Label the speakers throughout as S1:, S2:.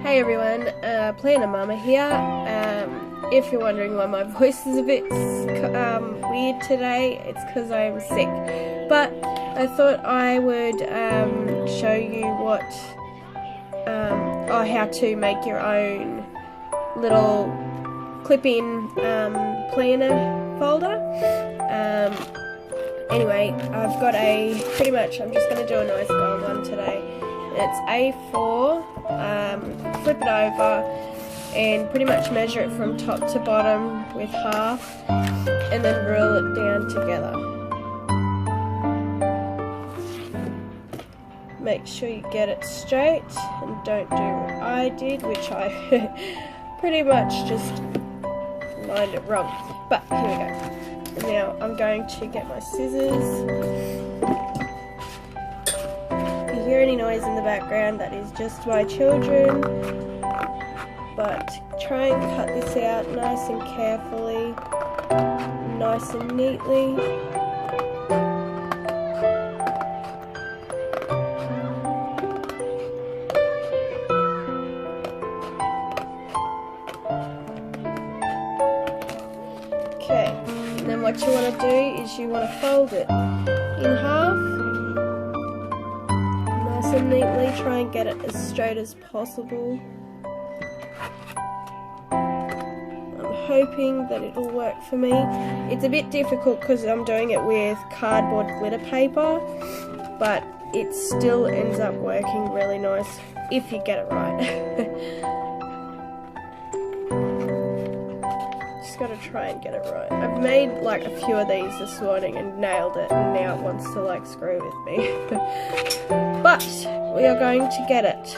S1: Hey everyone, Planner Mama here. If you're wondering why my voice is a bit weird today, it's because I'm sick. But I thought I would show you how to make your own little clip-in planner folder. Anyway, I've got I'm just going to do a nice gold one today. It's A4, flip it over and pretty much measure it from top to bottom with half and then roll it down together. Make sure you get it straight and don't do what I did, which I pretty much just lined it wrong. But here we go. Now I'm going to get my scissors. If you hear any noise in the background, that is just my children. But try and cut this out nice and carefully, nice and neatly. Okay, and then what you want to do is you want to fold it in half, nice and neatly. Try and get it as straight as possible. I'm hoping that it'll work for me. It's a bit difficult because I'm doing it with cardboard glitter paper, but it still ends up working really nice if you get it right. Got to try and get it right. I've made like a few of these this morning and nailed it, and now it wants to like screw with me. But we are going to get it.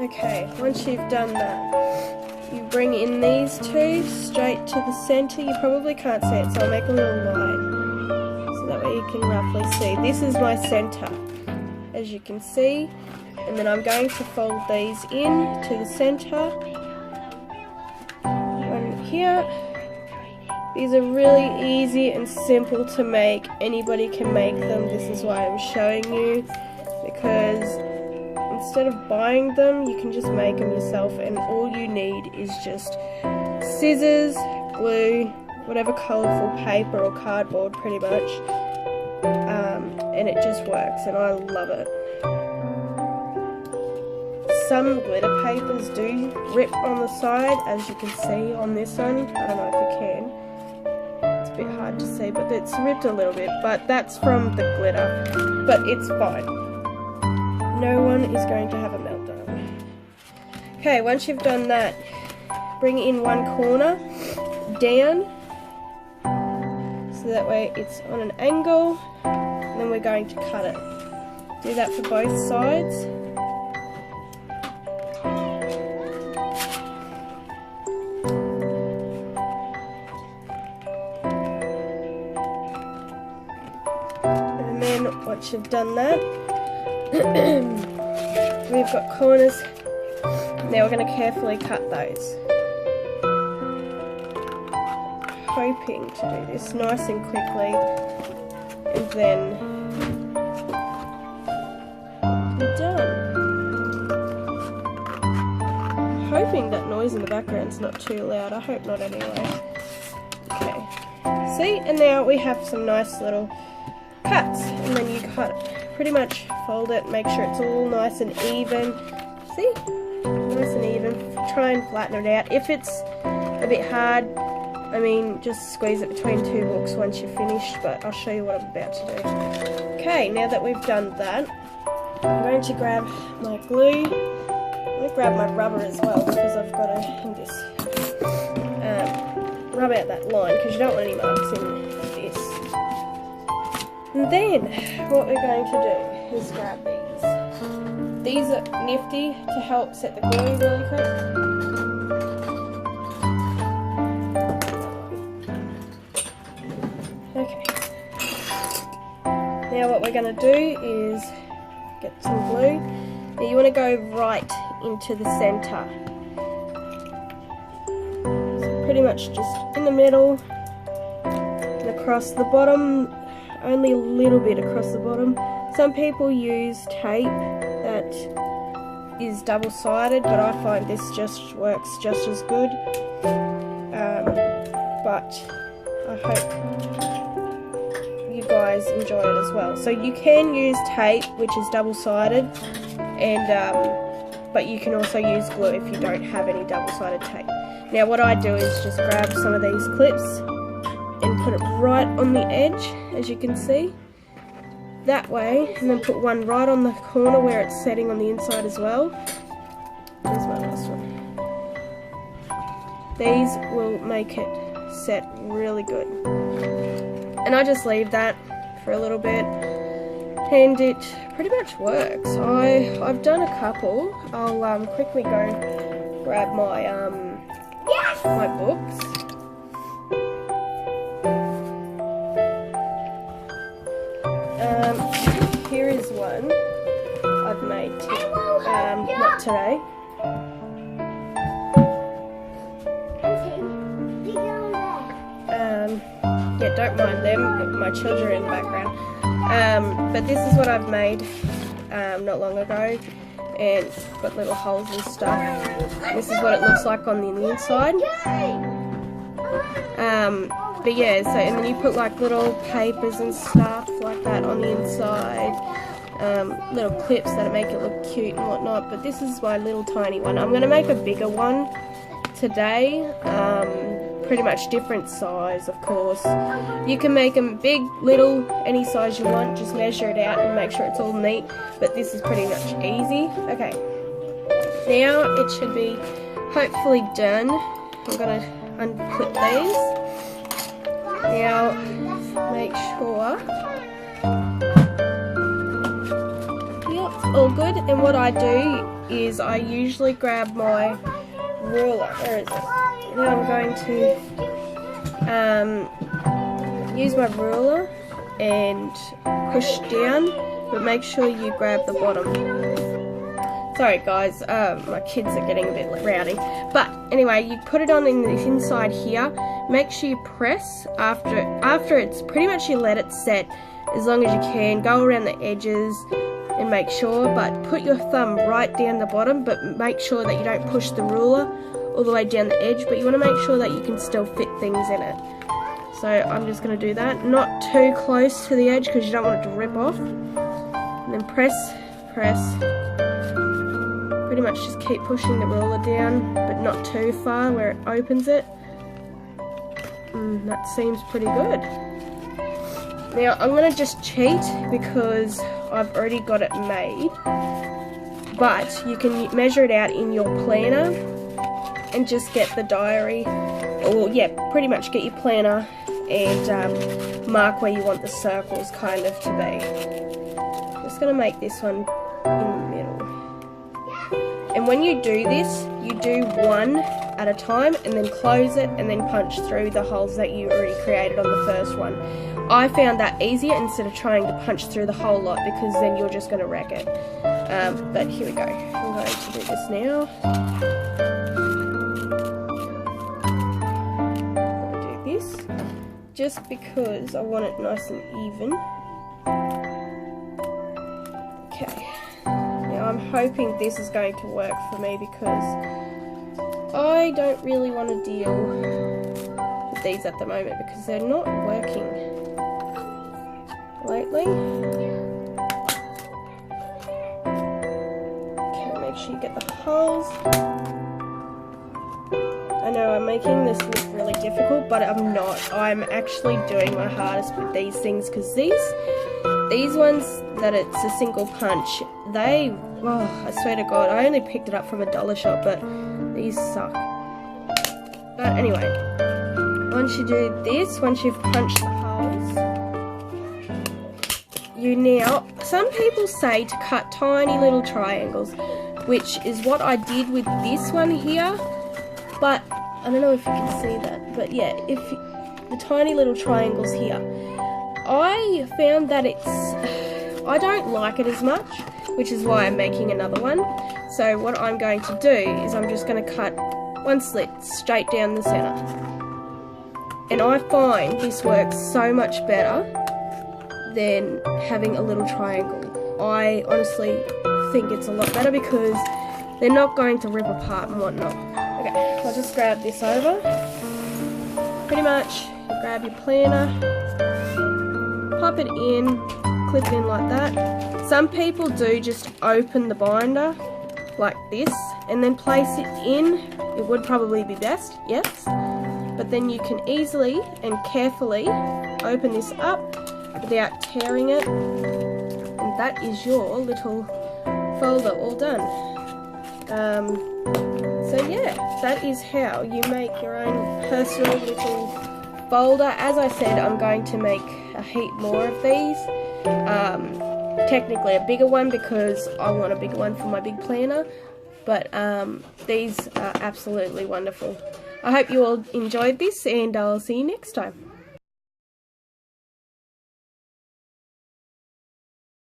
S1: Okay, once you've done that, you bring in these two straight to the center. You probably can't see it, so I'll make a little line so that way you can roughly see. This is my center, as you can see. And then I'm going to fold these in to the center. One here. These are really easy and simple to make. Anybody can make them. This is why I'm showing you, because instead of buying them, you can just make them yourself, and all you need is just scissors, glue, whatever colourful paper or cardboard pretty much, and it just works, and I love it. Some glitter papers do rip on the side, as you can see on this one. I don't know if you can. It's a bit hard to see, but it's ripped a little bit. But that's from the glitter. But it's fine. No one is going to have a meltdown. Okay, once you've done that, bring it in one corner down. So that way it's on an angle. And then we're going to cut it. Do that for both sides. Once you've done that, we've got corners. Now we're going to carefully cut those. Hoping to do this nice and quickly, and then be done. Hoping that noise in the background's not too loud. I hope not anyway. Okay. See, and now we have some nice little cuts, and then you cut it. Pretty much fold it, make sure it's all nice and even. See? Nice and even. Try and flatten it out. If it's a bit hard, I mean, just squeeze it between two books once you're finished, but I'll show you what I'm about to do. Okay, now that we've done that, I'm going to grab my glue. I'm going to grab my rubber as well, because I've got to rub out that line, because you don't want any marks in this. And then, what we're going to do is grab these. These are nifty to help set the glue really quick. Okay. Now what we're going to do is get some glue. Now you want to go right into the center. So pretty much just in the middle and across the bottom only a little bit across the bottom. Some people use tape that is double-sided, but I find this just works just as good. But I hope you guys enjoy it as well. So you can use tape, which is double-sided, and but you can also use glue if you don't have any double-sided tape. Now what I do is just grab some of these clips and put it right on the edge, as you can see, that way, and then put one right on the corner where it's setting on the inside as well. Here's my last one. These will make it set really good. And I just leave that for a little bit, and it pretty much works. I've done a couple. I'll quickly go grab my my books. Here is one I've made not today. Yeah, don't mind them, my children are in the background. But this is what I've made not long ago, and it's got little holes and stuff. This is what it looks like on the inside. But yeah, so and then you put like little papers and stuff like that on the inside, little clips that make it look cute and whatnot. But this is my little tiny one. I'm going to make a bigger one today, pretty much different size, of course. You can make them big, little, any size you want. Just measure it out and make sure it's all neat. But this is pretty much easy. Okay, now it should be hopefully done. I'm going to unclip these. Now, make sure, yep, all good. And what I do is I usually grab my ruler. Where is it? Now I'm going to use my ruler and push down, but make sure you grab the bottom. Sorry guys, my kids are getting a bit rowdy. But anyway, you put it on in the inside here. Make sure you press after it's pretty much, you let it set as long as you can. Go around the edges and make sure, but put your thumb right down the bottom, but make sure that you don't push the ruler all the way down the edge, but you want to make sure that you can still fit things in it. So I'm just going to do that, not too close to the edge because you don't want it to rip off. And then press. Pretty much just keep pushing the ruler down, but not too far where it opens it. That seems pretty good. Now I'm going to just cheat because I've already got it made, but you can measure it out in your planner and just get the diary, or yeah, pretty much get your planner and mark where you want the circles kind of to be. Just going to make this one in the middle. And when you do this, you do one at a time and then close it and then punch through the holes that you already created on the first one. I found that easier instead of trying to punch through the whole lot, because then you're just going to wreck it. But here we go. I'm going to do this now. I'm going to do this just because I want it nice and even. Okay. I'm hoping this is going to work for me because I don't really want to deal with these at the moment because they're not working lately. Okay, make sure you get the holes. I know I'm making this look really difficult, but I'm not. I'm actually doing my hardest with these things because these ones that it's a single punch, I swear to God, I only picked it up from a dollar shop, but these suck. But anyway, once you do this, once you've punched the holes, you now, some people say to cut tiny little triangles, which is what I did with this one here, but I don't know if you can see that, but yeah, if the tiny little triangles here, I found that I don't like it as much, which is why I'm making another one. So what I'm going to do is I'm just going to cut one slit straight down the center. And I find this works so much better than having a little triangle. I honestly think it's a lot better because they're not going to rip apart and whatnot. Okay, I'll just grab this over. Pretty much, you grab your planner, pop it in, clip it in like that. Some people do just open the binder like this and then place it in. It would probably be best, yes. But then you can easily and carefully open this up without tearing it. And that is your little folder all done. So yeah, that is how you make your own personal little folder. As I said, I'm going to make a heap more of these. Technically a bigger one because I want a bigger one for my big planner. But these are absolutely wonderful. I hope you all enjoyed this and I'll see you next time.